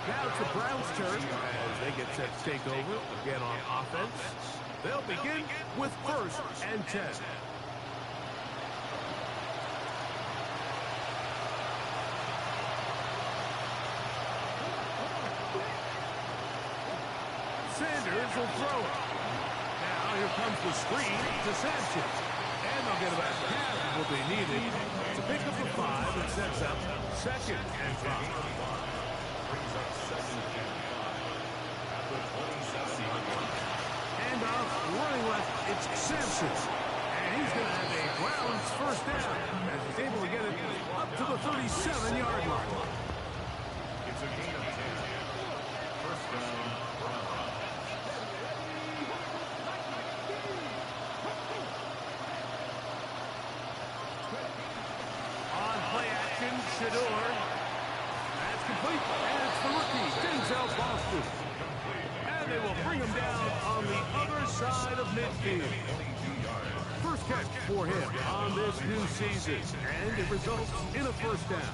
Now it's the Browns' turn as they get set to take over again on offense. They'll begin with 1st and 10. Sanders will throw it. Now here comes the screen to Sanchez. And they'll get about half of what they needed to pick up the 5 and sets up 2nd and 5. Handoff, running left, it's Sampson. And he's going to have a Browns 1st down as he's able to get it up to the 37-yard line. It's a gain of 10. 1st down, Browns. On play action, Shador. That's complete. And it's the rookie, Denzel Boston. And they will bring him down on the other side of midfield. 1st catch for him on this new season. And it results in a 1st down.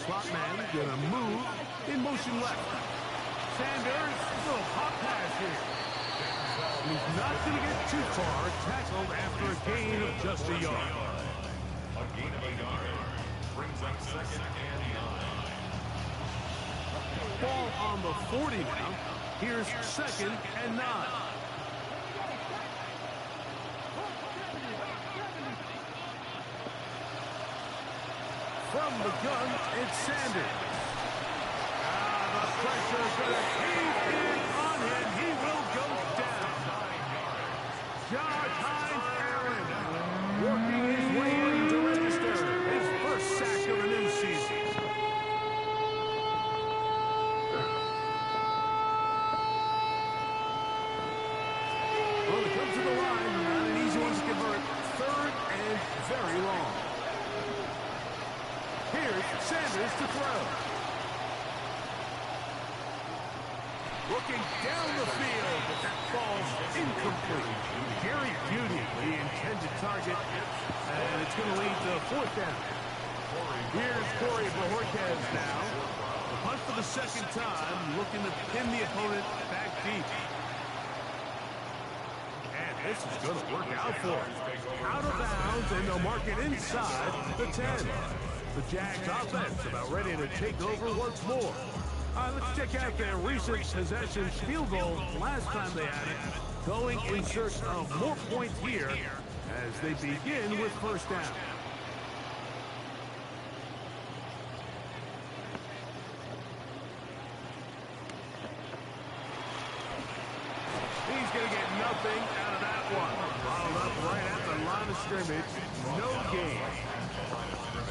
Slot man gonna move in motion left. Sanders, little pop pass here. He's not gonna get too far. Tackled after a gain of just a yard. A gain of a yard brings up 2nd and 9. Ball on the 40 now. Here's 2nd and 9. From the gun, it's Sanders. The pressure is going to cave in on him. He will go down. Josh Hines Allen working his way in to register his 1st sack of the new season. Well, it comes to the line. Not an easy one to convert. 3rd and very long. Here's Sanders to throw. Looking down the field, but that ball's incomplete. Gary Beauty, the intended target, and it's going to lead to 4th down. Here's Corey Bojorquez now. The punt for the 2nd time, looking to pin the opponent back deep. And this is going to work out for him. Out of bounds, and they'll mark it inside the 10. The Jags offense about ready to take over once more. Let's check out their recent possession field goal last time they had it. Going in search of more points here as they begin with 1st down. He's going to get nothing out of that one. Followed up right at the line of scrimmage. No gain.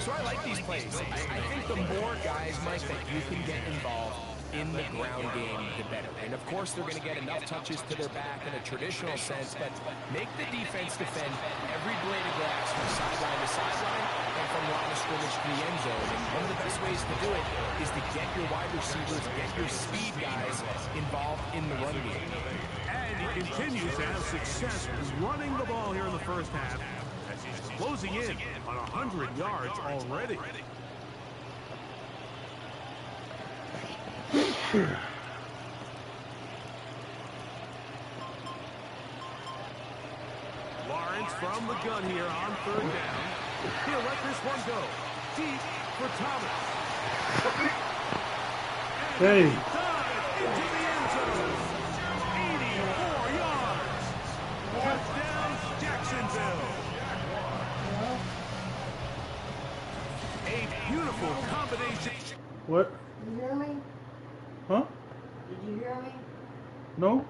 So I like these plays. I think the more guys, Mike, that you can get involved in the ground game, the better. And of course, they're going to get enough touches to their back in a traditional sense, but make the defense defend every blade of grass from sideline to sideline and from line of scrimmage to the end zone. And one of the best ways to do it is to get your wide receivers, get your speed guys involved in the run game. And he continues to have success running the ball here in the 1st half as he's closing in on 100 yards already. Lawrence from the gun here on 3rd down. He'll let this one go. Deep for Thomas. Hey. Into the end zone. 84 yards. Touchdown, Jacksonville. A beautiful combination. What? Did you hear me? Huh? Did you hear me? No?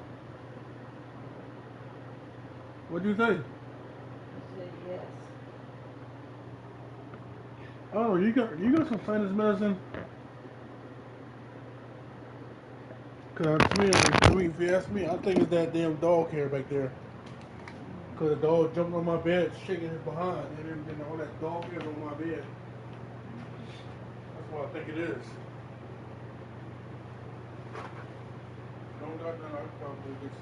What'd you say? I said yes. Oh, you got some sinus medicine? Cause to me, if you ask me, I think it's that damn dog hair back there. Cause the dog jumped on my bed, shaking his behind, and then all that dog hair on my bed. That's what I think it is. then I'll probably get some.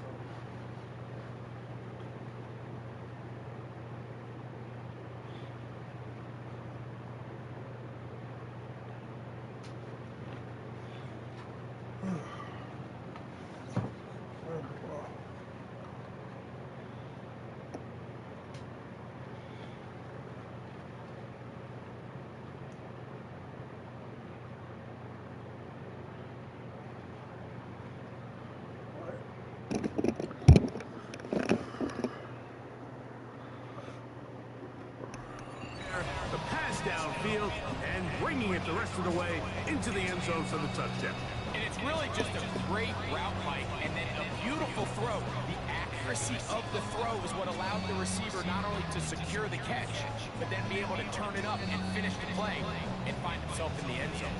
The pass downfield and bringing it the rest of the way into the end zone for the touchdown. And it's really just a great route, Mike, and then a beautiful throw. The accuracy of the throw is what allowed the receiver not only to secure the catch, but then be able to turn it up and finish the play and find himself in the end zone.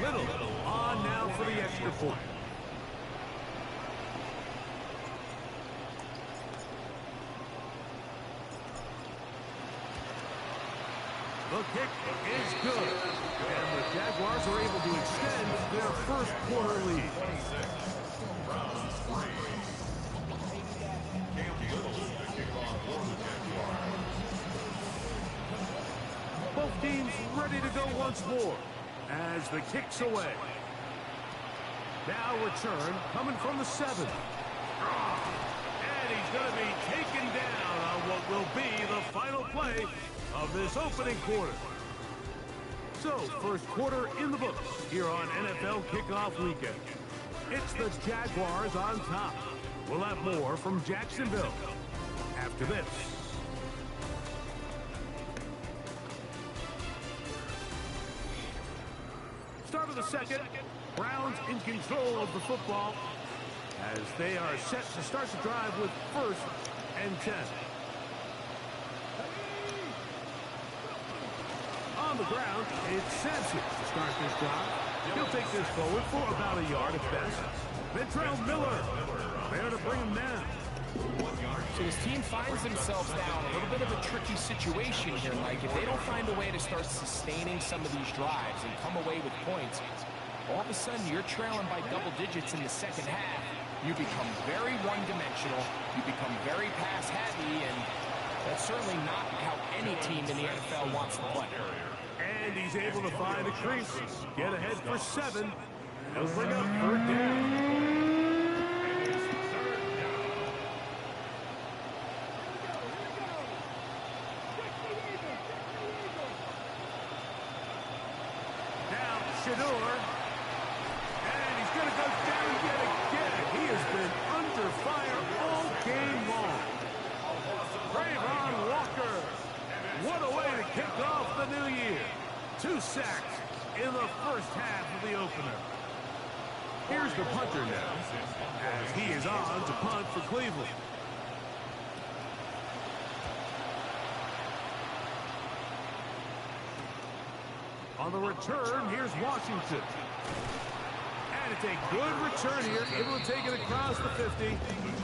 Little on now for the extra point. The kick is good, and the Jaguars are able to extend their first quarter lead. Both teams ready to go once more as the kick's away. Now return coming from the 7. And he's going to be taken down on what will be the final play of this opening quarter. So, first quarter in the books here on NFL Kickoff Weekend. It's the Jaguars on top. We'll have more from Jacksonville after this. Start of the second. Browns in control of the football as they are set to start the drive with 1st and 10. On the ground, it's Sampson to start this drive. He'll take this forward for about a yard at best. Ventrell Miller there to bring him down. So his team finds themselves down a little bit of a tricky situation here, Mike. If they don't find a way to start sustaining some of these drives and come away with points, all of a sudden you're trailing by double digits in the second half. You become very one-dimensional. You become very pass-heavy, and that's certainly not how any team in the NFL wants to play. And he's able to find a crease. Get ahead for 7. He'll bring up 3rd down. Now Shador. And he's going to go down yet again. He has been under fire all game long. Trayvon Walker. What a way to kick off the new year. 2 sacks in the first half of the opener. Here's the punter now as he is on to punt for Cleveland. On the return, here's Washington. And it's a good return here, able to take it across the 50.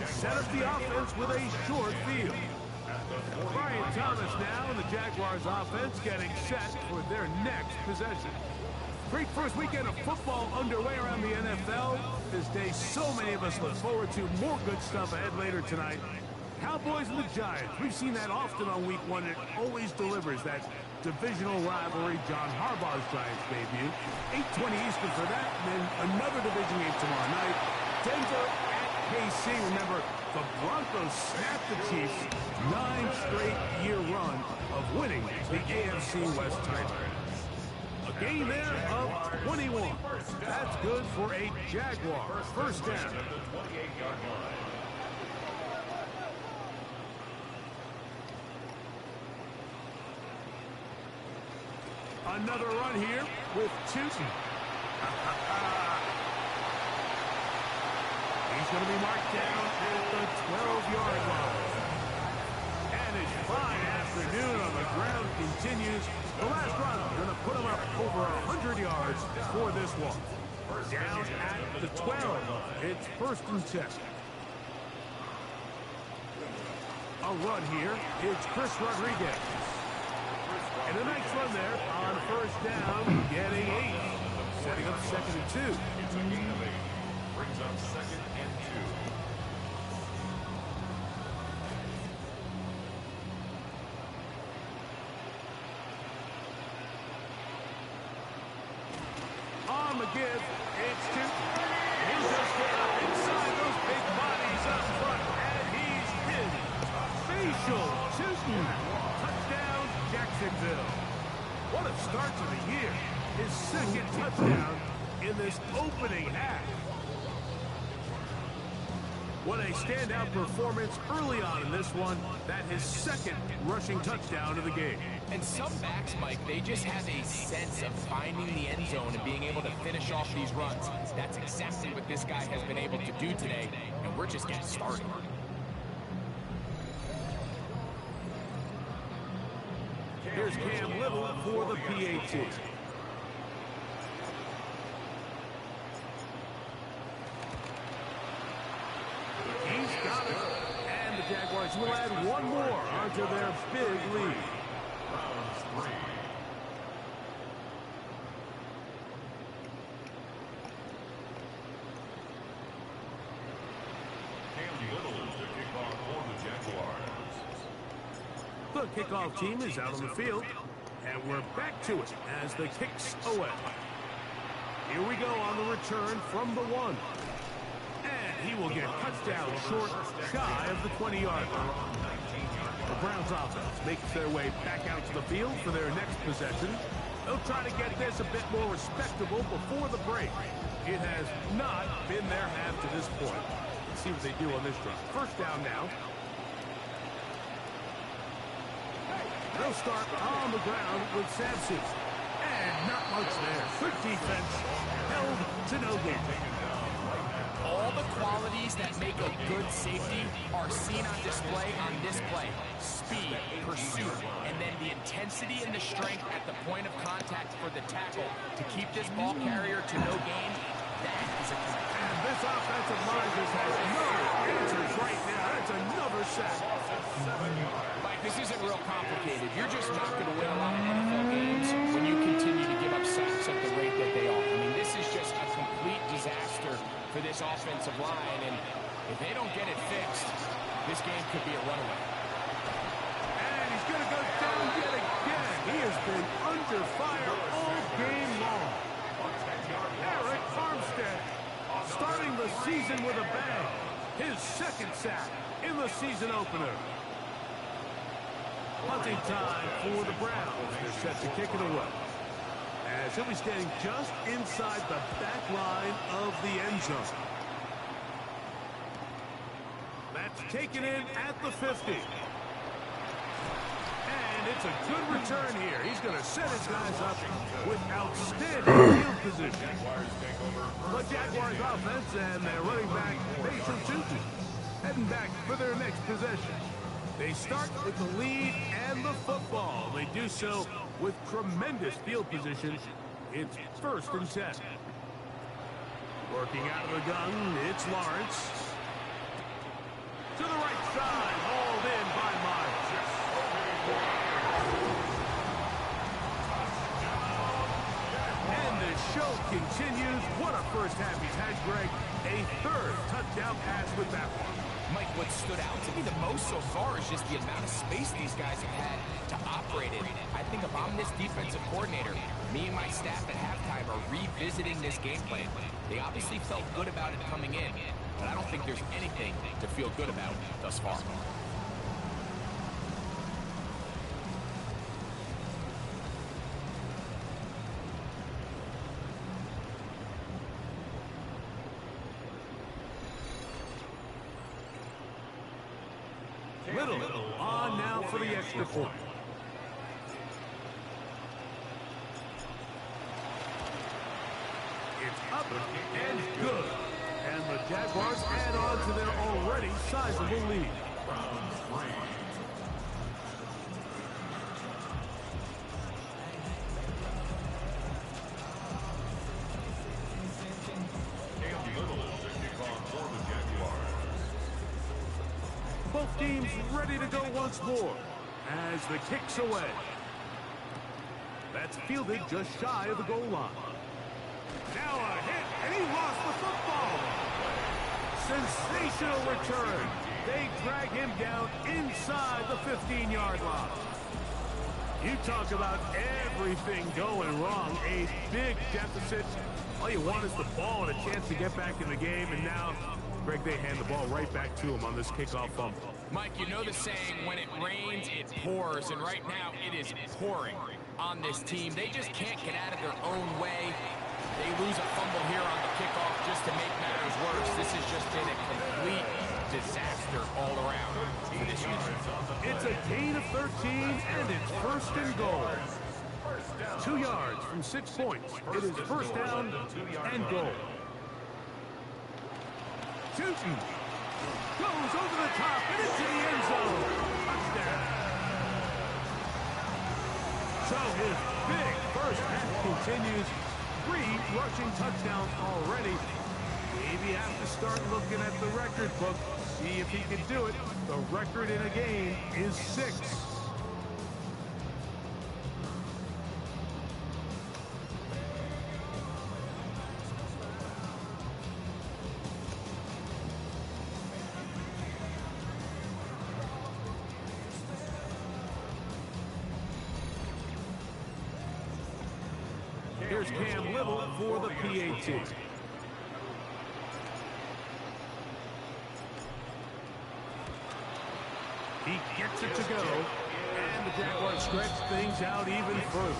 Set up the offense with a short field. Brian Thomas now and the Jaguars offense getting set for their next possession. Great first weekend of football underway around the NFL. This day, so many of us look forward to more good stuff ahead later tonight. Cowboys and the Giants. We've seen that often on week 1. It always delivers that divisional rivalry. John Harbaugh's Giants debut. 8:20 Eastern for that. And then another division game tomorrow night. Denver at KC. Remember, the Broncos snapped the Chiefs' 9-straight-year run of winning the AFC West title. A gain there of 21. That's good for a Jaguar. 1st down. Another run here with 2. He's going to be marked down at the 12-yard line. And his fine afternoon on the ground continues. The last run going to put him up over 100 yards for this one. Down at the 12. It's 1st and 10. A run here. It's Chris Rodriguez. And a nice run there on 1st down, getting 8. Setting up second and 2. It's a gain of 8. Brings up second and 2. On the give, it's to... He just get up inside those big bodies up front, and he's in. Facial Tuesday. Touchdown, Jacksonville. What a start to the year. His second touchdown in this opening half. What a standout performance early on in this one. That his second rushing touchdown of the game. And some backs, Mike, they just have a sense of finding the end zone and being able to finish off these runs. That's exactly what this guy has been able to do today, and we're just getting started. Here's Cam Little for the PAT. He's got it. And the Jaguars will add one more onto their big lead. Round 3. Cam Little to kick off for the Jaguars. The kickoff team is out on the field, and we're back to it as the kick's away. Here we go on the return from the 1. And he will get touchdown short, shy of the 20-yard line. The Browns offense makes their way back out to the field for their next possession. They'll try to get this a bit more respectable before the break. It has not been their half to this point. Let's see what they do on this drive. First down now. They'll start on the ground with Sampson. And not much there. Good defense. Held to no gain. All the qualities that make a good safety are seen on display on this play. Speed, pursuit, and then the intensity and the strength at the point of contact for the tackle to keep this ball carrier to no gain. That is a command. And this offensive line just has no answers right now. That's another sack. Mike, this isn't real complicated. You're just not going to win a lot of NFL games when you continue to give up sacks at the rate that they are. I mean, this is just a complete disaster for this offensive line, and if they don't get it fixed, this game could be a runaway. And he's going to go down yet again. He has been under fire all game long. Eric Armstead starting the season with a bang. His second sack in the season opener. Punting time for the Browns. They're set to kick it away. As he'll be standing just inside the back line of the end zone. That's taken in at the 50. And it's a good return here. He's going to set his guys up with outstanding field position. The Jaguars offense and their running back, Facial Tutu, heading back for their next possession. They start with the lead and the football. They do so with tremendous field position. It's 1st and 10. Working out of the gun, it's Lawrence. To the right side, hauled in by Myers. And the show continues. What a first half he's had, Greg. A 3rd touchdown pass with that one. Mike, what stood out to me the most so far is just the amount of space these guys have had to operate in. I think if I'm this defensive coordinator, me and my staff at halftime are revisiting this game plan. They obviously felt good about it coming in, but I don't think there's anything to feel good about thus far. Little on now for the extra point. It's up and good. And the Jaguars add on to their already sizable lead. Both teams ready to go once more as the kick's away. That's fielded just shy of the goal line. Now a hit, and he lost the football. Sensational return. They drag him down inside the 15-yard line. You talk about everything going wrong. A big deficit. All you want is the ball and a chance to get back in the game, and now, Greg, they hand the ball right back to him on this kickoff fumble. Mike, you know the saying, when it rains, it pours, and right now it is pouring on this team. They just can't get out of their own way. They lose a fumble here on the kickoff just to make matters worse. This has just been a complete disaster all around for this unit. It's a gain of 13, and it's first and goal. 2 yards from 6 points. It is first down and goal. Tootin goes over the top and into the end zone. Touchdown. So his big first half continues. 3 rushing touchdowns already. Maybe have to start looking at the record book. See if he can do it. The record in a game is 6. Here's Cam Little for the PAT. He gets it to go, and the Jaguars stretch things out even further.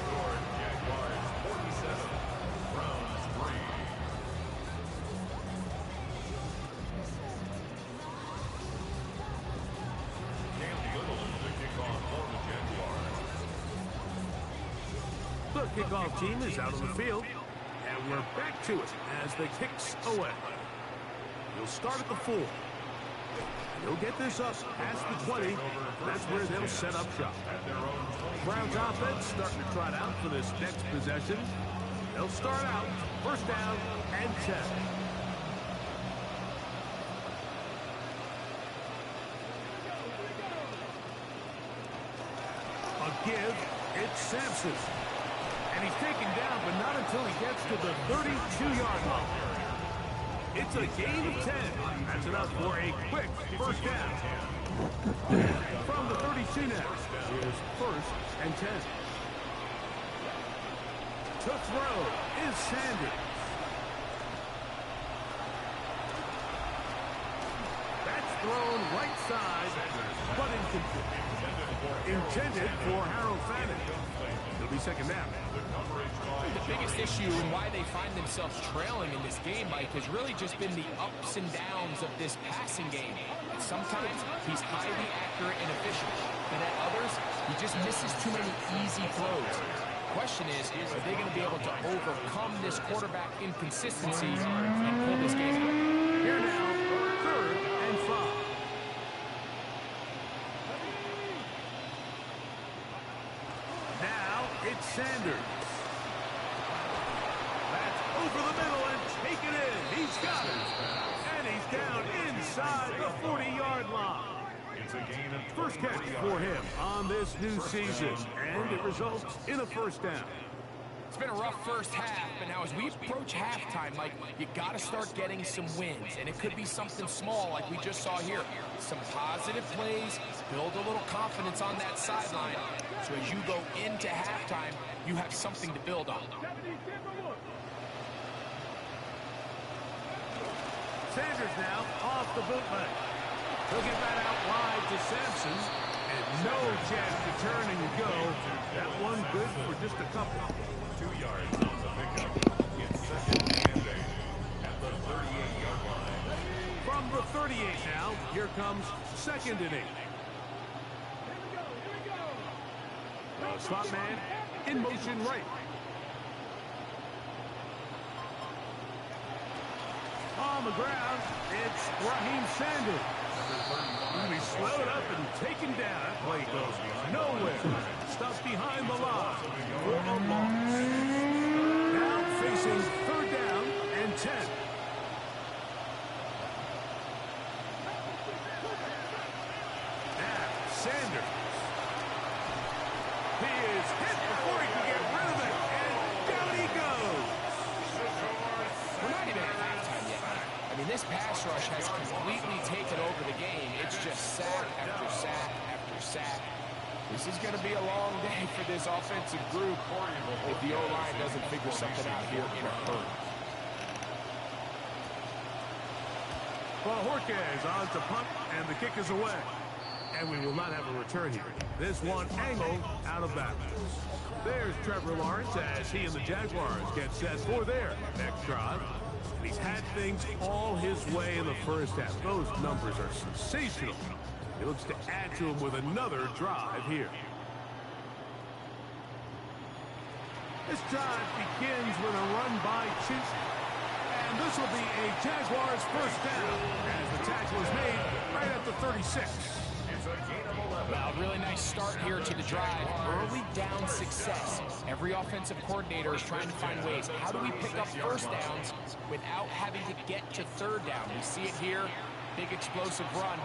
The kickoff team is out on the field, and we're back to it as the kicks away. He'll start at the 4. He'll get this up past the 20. That's where they'll set up shop. Browns offense starting to trot out for this next possession. They'll start out first down and 10. A give, it's Sampson. And he's taken down, but not until he gets to the 32-yard line. It's a gain of 10. That's enough for a quick first down. From the 32 now is first and 10. To throw is Sanders. That's thrown right side, but incomplete. Intended for Harold Fannin. It'll be second down. The biggest issue and why they find themselves trailing in this game, Mike, has really just been the ups and downs of this passing game. And sometimes he's highly accurate and efficient, but at others, he just misses too many easy throws. The question is, are they going to be able to overcome this quarterback inconsistency and pull this game out? Here now, third and 5. Now it's Sanders. That's over the middle and taken in. He's got it. And he's down inside the 40-yard line. First catch for him on this new season, and it results in a first down. It's been a rough first half, but now as we approach halftime, Mike, you got to start getting some wins, and it could be something small like we just saw here. Some positive plays, build a little confidence on that sideline, so as you go into halftime, you have something to build on. Sanders now off the bootleg. He'll get that out wide to Sampson, and no chance to turn and go. That one good for just a couple. 2 yards on the pickup. It's second and 8 at the 38-yard line. From the 38 now, here comes second and 8. Slot man in motion right. On the ground, it's Raheem Sanders. He'll be slowed up and taken down. That play goes nowhere. Stuffed behind the line for a loss. Now facing third down and 10. Now Sanders. He is hit before he can get rid of it, and down he goes. this pass rush has completely taken over the game. It's just sack after sack after sack. This is going to be a long day for this offensive group if the O-line doesn't figure something out here in a hurry. Well, Jorquez on to punt, and the kick is away. And we will not have a return here. This one angled out of bounds. There's Trevor Lawrence as he and the Jaguars get set for their next drive. And he's had things all his way in the first half. Those numbers are sensational. He looks to add to him with another drive here. This drive begins with a run by Chiefs. And this will be a Jaguars first down as the tackle is made right at the 36. Well, really nice start here to the drive. Early down success. Every offensive coordinator is trying to find ways. How do we pick up first downs without having to get to third down? We see it here. Big explosive run.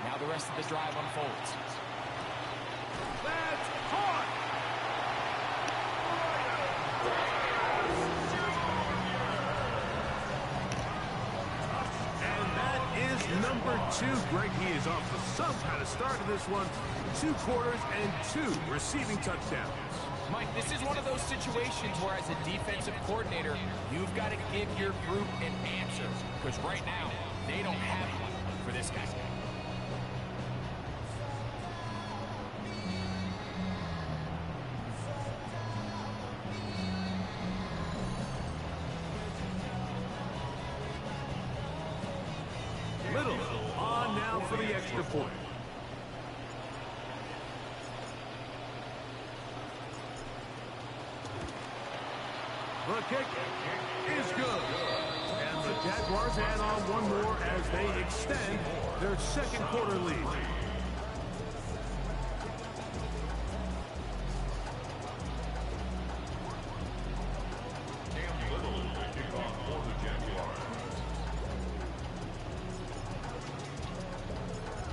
Now the rest of the drive unfolds. That's caught! And that is number 2. Greg, he is off to some kind of start in this one. 2 quarters and 2 receiving touchdowns. Mike, this is one of those situations where as a defensive coordinator, you've got to give your group an answer. Because right now, they don't have one for this guy. Little on now for the extra point. The kick is good. And the Jaguars add on one more as they extend their second quarter lead.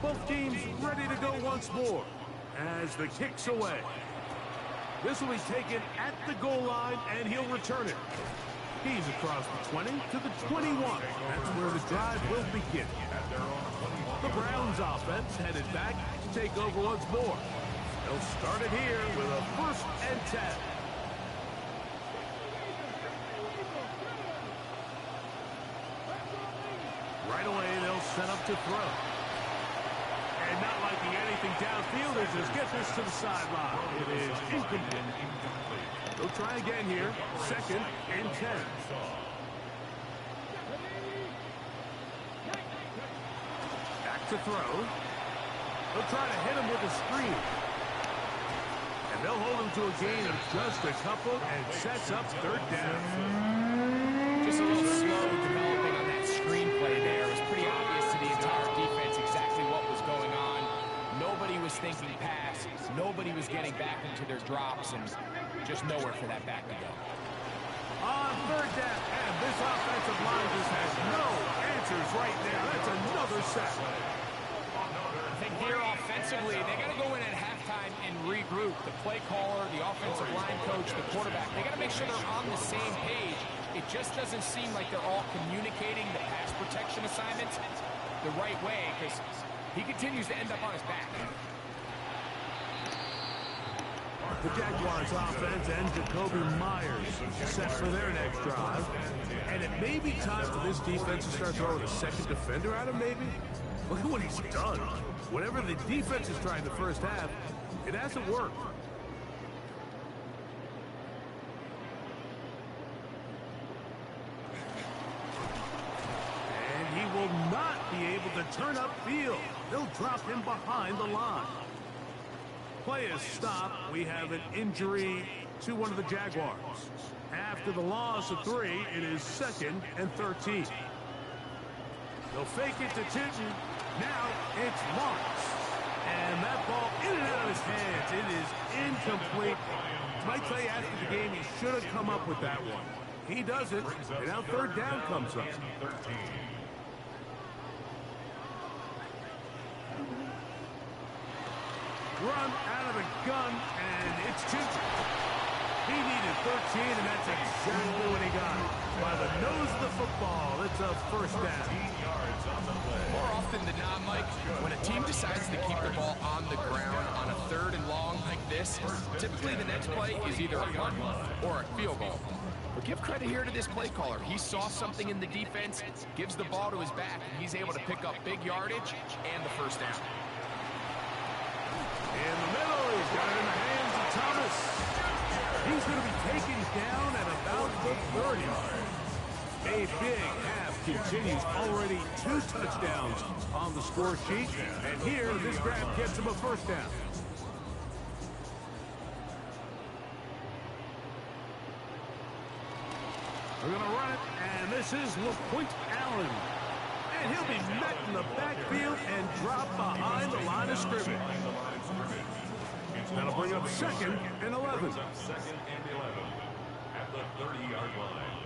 Both teams ready to go once more as the kick's away. This will be taken at the goal line, and he'll return it. He's across the 20 to the 21. That's where the drive will begin. The Browns offense headed back to take over once more. They'll start it here with a 1st and 10. Right away, they'll set up to throw. And not liking anything downfield, they just get this to the sideline. It is incomplete. They'll try again here. 2nd and 10. Back to throw. They'll try to hit him with a screen. And they'll hold him to a gain of just a couple and sets up 3rd down. Just a little slow developing on that screenplay there. It was pretty obvious to the entire defense exactly what was going on. Nobody was thinking pass. Nobody was getting back into their drops, and just nowhere for that back to go. On 3rd down, and this offensive line just has no answers right now. That's another sack. I think here offensively, they got to go in at halftime and regroup. The play caller, the offensive line coach, the quarterback, they got to make sure they're on the same page. It just doesn't seem like they're all communicating the pass protection assignments the right way, because he continues to end up on his back. The Jaguars offense and Jacoby Myers set for their next drive. And it may be time for this defense to start throwing a second defender at him, maybe. Look at what he's done. Whatever the defense is trying the first half, it hasn't worked. And he will not be able to turn upfield. They'll drop him behind the line. Play is stopped. We have an injury to one of the Jaguars. After the loss of 3, it is 2nd and 13. They'll fake it to Tinton. Now it's Lawrence. And that ball in and out of his hands. It is incomplete. Might tell you after the game he should have come up with that one. He doesn't. And now 3rd down comes up. Run out of the gun, and it's Tinton. He needed 13, and that's exactly what he got. By the nose of the football, it's a first down. 13 yards on the play. More often than not, Mike, when a team decides to keep the ball on the ground on a 3rd and long like this, typically the next play is either a punt or a field goal. But give credit here to this play caller. He saw something in the defense, gives the ball to his back, and he's able to pick up big yardage and the first down. In the middle, he's got it in the hands of Thomas. He's going to be taken down at about the 30. A big half continues. Already 2 touchdowns on the score sheet. And here, this grab gets him a first down. We're going to run it, and this is LaPointe Allen. And he'll be met in the backfield and dropped behind the line of scrimmage. That'll bring up 2nd and 11. Brings up 2nd and 11 at the 30-yard line.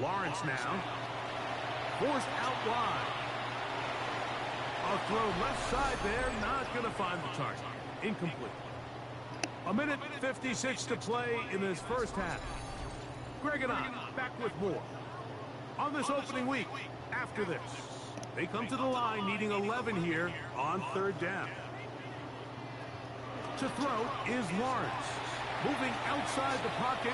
Lawrence now. Forced out wide. A throw left side there. Not going to find the target. Incomplete. 1:56 to play in this first half. Greg and I back with more. On this opening week, after this, they come to the line needing 11 here on 3rd down. To throw is Lawrence. Moving outside the pocket.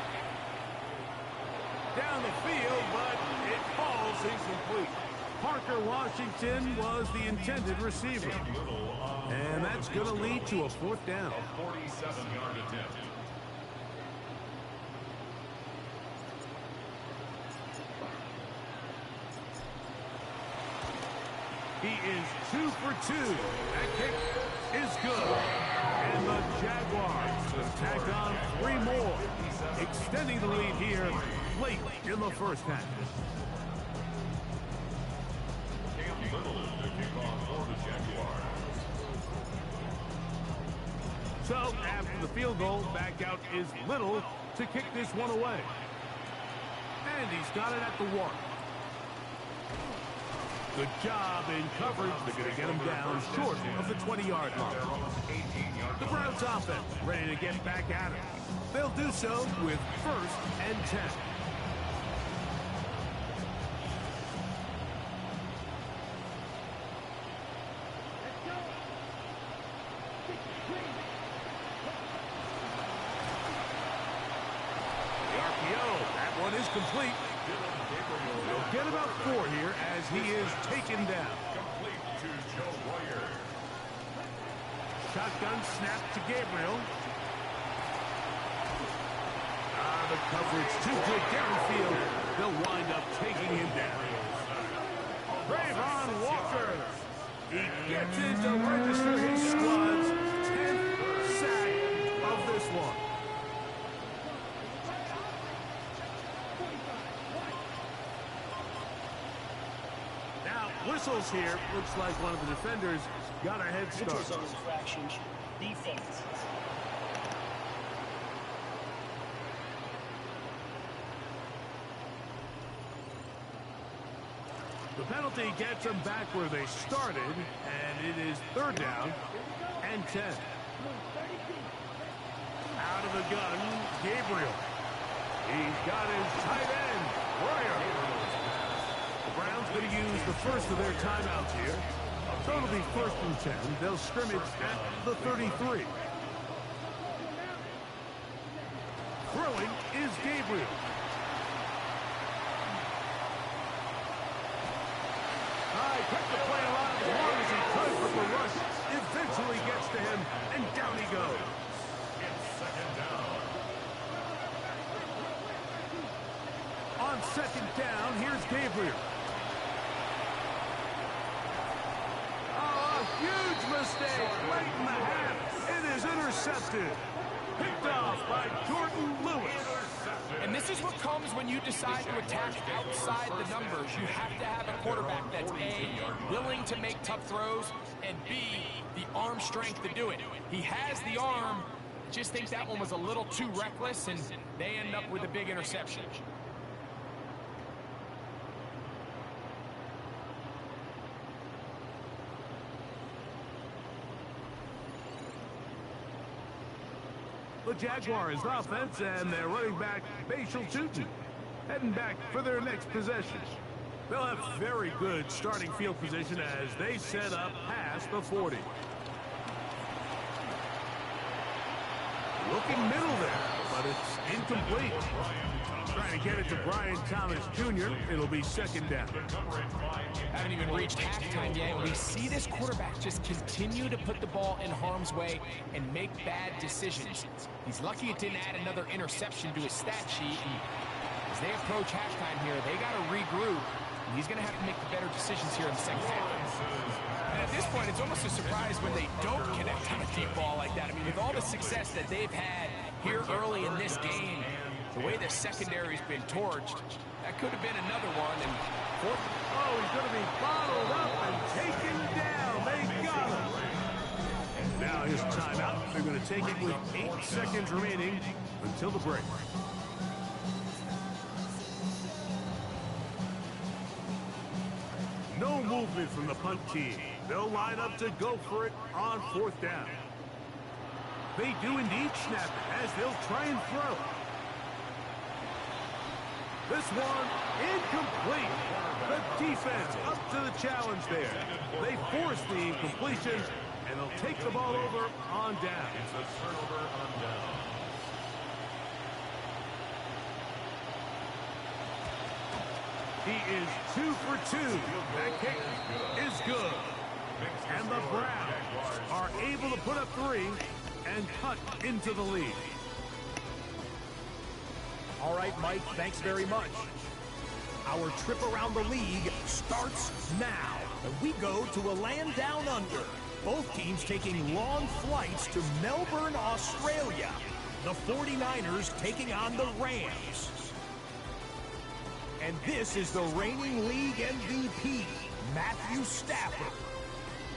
Down the field, but it falls incomplete. Parker Washington was the intended receiver. And that's going to lead to a 4th down. A 47-yard attempt. He is 2 for 2. That kick is good. And the Jaguars will tack on 3 more, extending the lead here late in the first half. Little is the kickoff for the Jaguars. So after the field goal, back out is Little to kick this one away. And he's got it at the 1. Good job in coverage. They're going to get him down short of the 20-yard line. The Browns offense ready to get back at it. They'll do so with 1st and 10. The RPO, that one is complete. They'll get about 4 here as he is taken down. Complete to Joe Royer. Shotgun snap to Gabriel. The coverage too good downfield. They'll wind up taking him down. Trayvon Walker. He gets in to register his squad's 10th sack of this one. Now, whistles here. Looks like one of the defenders got a head start. Neutral zone infractions. Defense. The penalty gets them back where they started, and it is 3rd down and 10. Out of the gun, Gabriel. He's got his tight end, Royer. The Browns going to use the first of their timeouts here. So it'll be 1st and 10. They'll scrimmage at the 33. Throwing is Gabriel. Kept the play alive as long as he could, but the rush eventually gets to him, and down he goes. It's 2nd down. On 2nd down, here's Gabriel. Oh, a huge mistake late in the half. It is intercepted. Picked off by Jordan Lewis. And this is what comes when you decide to attack outside the numbers. You have to have a quarterback that's A, willing to make tough throws, and B, the arm strength to do it. He has the arm, just think that one was a little too reckless, and they end up with a big interception. The Jaguars offense and their running back, Bashal Tootin, heading back for their next possession. They'll have very good starting field position as they set up past the 40. Looking middle there, but it's incomplete. Trying to get it to Brian Thomas Jr. It'll be second down. Haven't even reached halftime yet. We see this quarterback just continue to put the ball in harm's way and make bad decisions. He's lucky it didn't add another interception to his stat sheet. And as they approach halftime here, they got to regroup. And he's going to have to make the better decisions here in the second half. And at this point, it's almost a surprise when they don't connect on a deep ball like that. I mean, with all the success that they've had here early in this game, the way the secondary's been torched, that could have been another one. And fourth. Oh, he's going to be bottled up and taken down. They got him. Now his timeout. They're going to take it with 8 seconds remaining until the break. No movement from the punt team. They'll line up to go for it on 4th down. They do indeed snap it as they'll try and throw. This one incomplete. The defense up to the challenge there. They force the incompletion, and they'll take the ball over on down. It's a turnover on down. He is 2 for 2. That kick is good. And the Browns are able to put up 3 and cut into the lead. All right, Mike, thanks very much. Our trip around the league starts now. And we go to a land down under. Both teams taking long flights to Melbourne, Australia. The 49ers taking on the Rams. And this is the reigning league MVP, Matthew Stafford.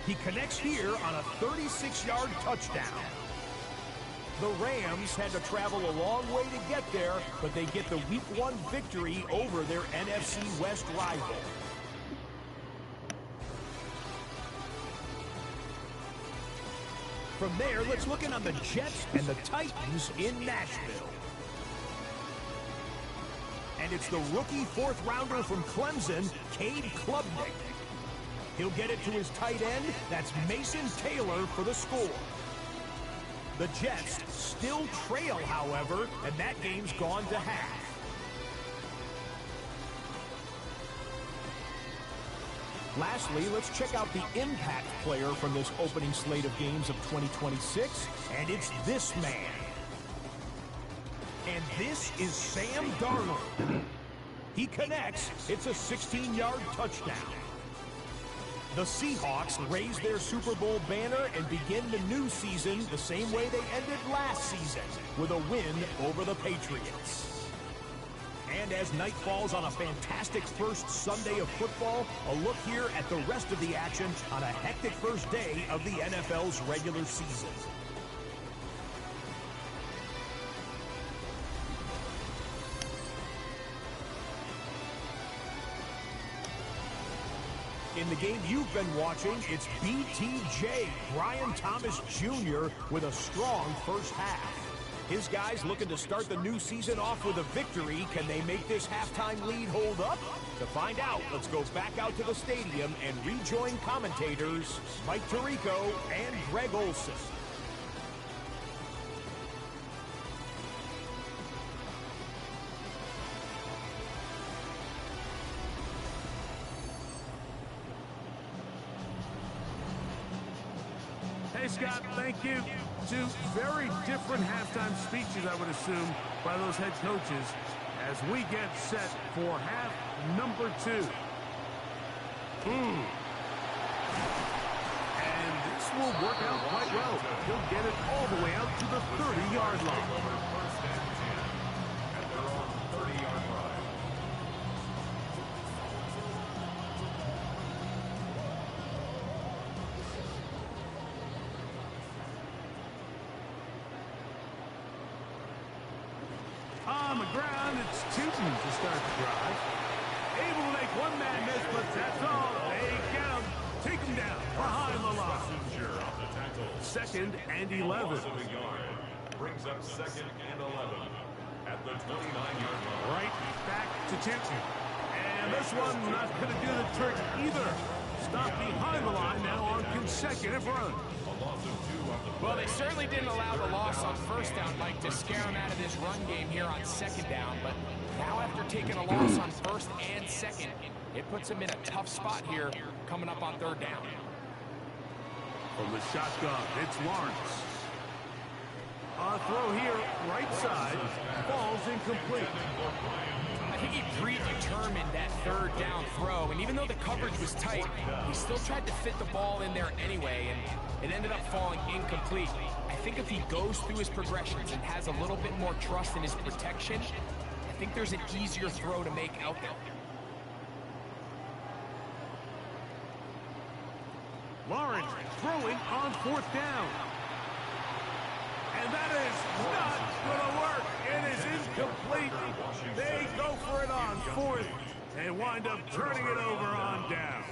He connects here on a 36-yard touchdown. The Rams had to travel a long way to get there, but they get the Week 1 victory over their NFC West rival. From there, let's look in on the Jets and the Titans in Nashville. And it's the rookie 4th rounder from Clemson, Cade Klubnik. He'll get it to his tight end. That's Mason Taylor for the score. The Jets still trail, however, and that game's gone to half. Lastly, let's check out the impact player from this opening slate of games of 2026, and it's this man. And this is Sam Darnold. He connects. It's a 16-yard touchdown. The Seahawks raise their Super Bowl banner and begin the new season the same way they ended last season, with a win over the Patriots. And as night falls on a fantastic first Sunday of football, a look here at the rest of the action on a hectic first day of the NFL's regular season. In the game you've been watching, it's BTJ, Brian Thomas Jr., with a strong first half. His guys looking to start the new season off with a victory. Can they make this halftime lead hold up? To find out, let's go back out to the stadium and rejoin commentators Mike Tirico and Greg Olson. Hey, Scott, thank you. 2 very different halftime speeches, I would assume, by those head coaches as we get set for half number 2. And this will work out quite well. He'll get it all the way out to the 30-yard line. And they're on the 30-yard line. On the ground, it's Tootin to start the drive. Able to make one man miss, but that's all. They get him. Take him down behind the line. 2nd and 11. brings up 2nd and 11 at the 29-yard line. Right back to Tipton. And this one not going to do the trick either. Stop behind the line now on consecutive runs. A loss of 2 on the Well, they certainly didn't allow the loss on first down, Mike, to scare them out of this run game here on second down. But now after taking a loss on first and second, it puts them in a tough spot here coming up on third down. From the shotgun, it's Lawrence. A throw here, right side, falls incomplete. I think he predetermined that third down throw, and even though the coverage was tight, he still tried to fit the ball in there anyway, and it ended up falling incomplete. I think if he goes through his progressions and has a little bit more trust in his protection, I think there's an easier throw to make out there. Lawrence throwing on fourth down. And that is not going to work. It is incomplete. They go for it on fourth and wind up turning it over on down.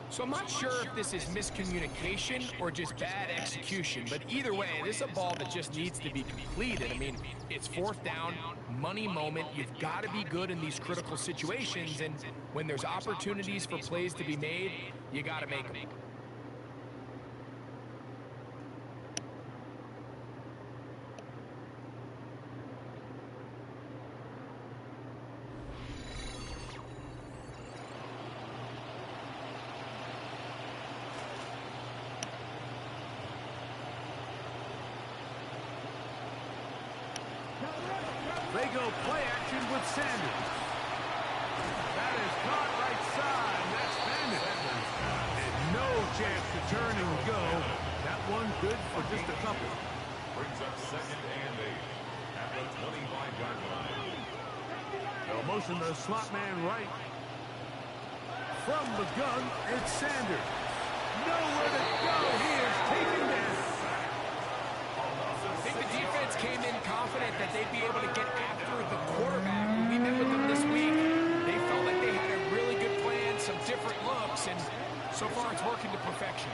So I'm not sure if this is miscommunication or just bad execution, but either way, this is a ball that just needs to be completed. I mean, it's fourth down, money moment. You've got to be good in these critical situations, and when there's opportunities for plays to be made, you got to make them. They go play action with Sanders. That is caught right side. That's Bandit. And no chance to turn and go. That one good for just a couple. brings up 2nd and 8 at the 25-yard line. They'll motion the slot man right. From the gun, it's Sanders. Nowhere to go. He is taken down. I think the defense came in confident that they'd be able to get after the quarterback. When we met with them this week, they felt like they had a really good plan, some different looks, and so far it's working to perfection.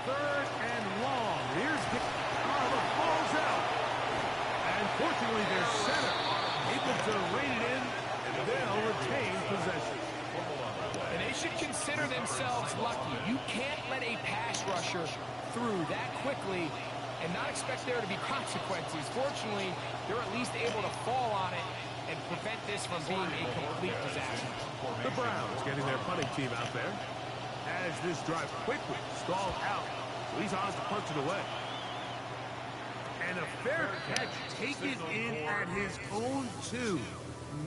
Third and long. Here's the ball's out. And fortunately, their center able to rein it in, and they'll retain possession. And they should consider themselves lucky. You can't let a pass rusher through that quickly and not expect there to be consequences. Fortunately, they're at least able to fall on it and prevent this from being a complete disaster. The Browns getting their punting team out there as this drive quickly stalled out. So he's on to punch it away. And a fair catch taken in at his own 2.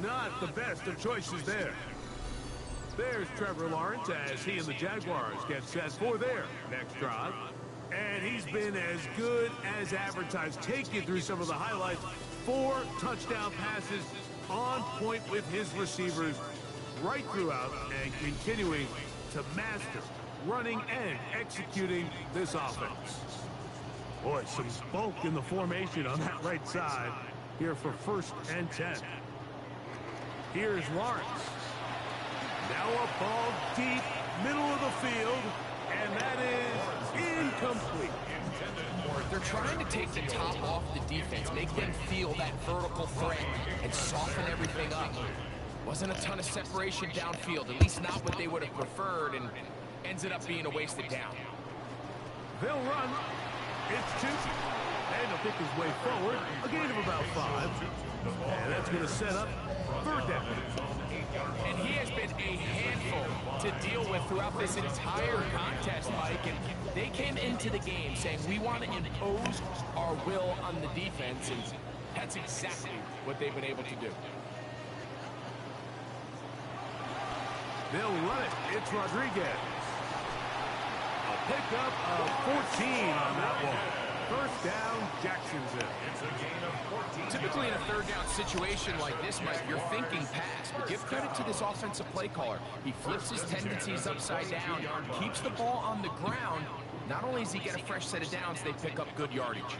Not the best of choices there. There's Trevor Lawrence as he and the Jaguars get set for their next drive. And he's been as good as advertised. Take you through some of the highlights. 4 touchdown passes on point with his receivers right throughout and continuing to master running and executing this offense. Boy, some bulk in the formation on that right side here for 1st and 10. Here's Lawrence. Now a ball deep, middle of the field, and that is incomplete. They're trying to take the top off the defense, make them feel that vertical threat, and soften everything up. Wasn't a ton of separation downfield, at least not what they would have preferred, and ended up being a wasted down. They'll run. It's 2. And he'll pick his way forward, a gain of about 5. And that's going to set up 3rd down. And he has been a handful to deal with throughout this entire contest, Mike. And they came into the game saying, we want to impose our will on the defense, and that's exactly what they've been able to do. They'll run it. It's Rodriguez. A pickup of 14 on that one. 1st down, Jacksonville. It's a gain of 14. Typically in a 3rd down situation like this, Mike, you're thinking pass, but give credit to this offensive play caller. He flips his tendencies upside down, keeps the ball on the ground. Not only does he get a fresh set of downs, they pick up good yardage.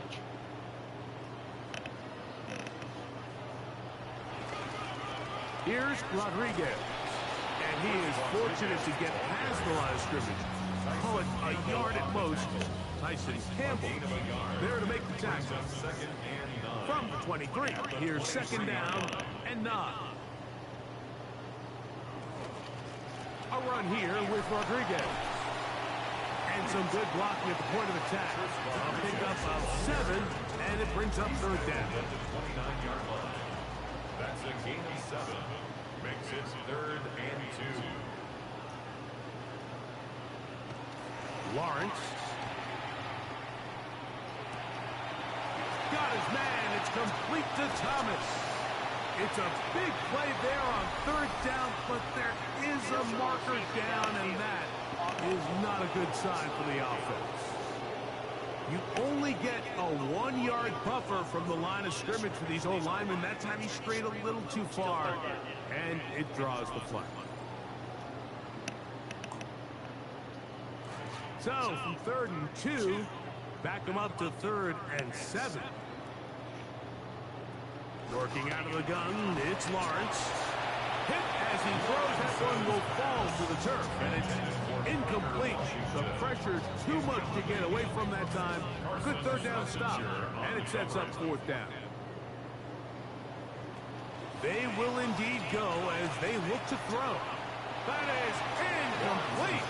Here's Rodriguez. And he is fortunate to get past the line of scrimmage. Call it a yard at most. Tyson Campbell there to make the tackle. From the 23, here's second down and 9. A run here with Rodriguez. And some good blocking at the point of attack. A pickup of 7, and it brings up third down. That's a gain of 7. Makes it 3rd and 2. Lawrence. Got his man. It's complete to Thomas. It's a big play there on third down, but there is a marker down, and that is not a good sign for the offense. You only get a 1-yard buffer from the line of scrimmage for these old linemen. That time he strayed a little too far, and it draws the flag. So, from 3rd and 2, back them up to 3rd and 7. Working out of the gun, it's Lawrence. Hit as he throws, that one will fall to the turf, and it's incomplete. The pressure's too much to get away from that time. Good third down stop, and it sets up 4th down. They will indeed go as they look to throw. That is incomplete.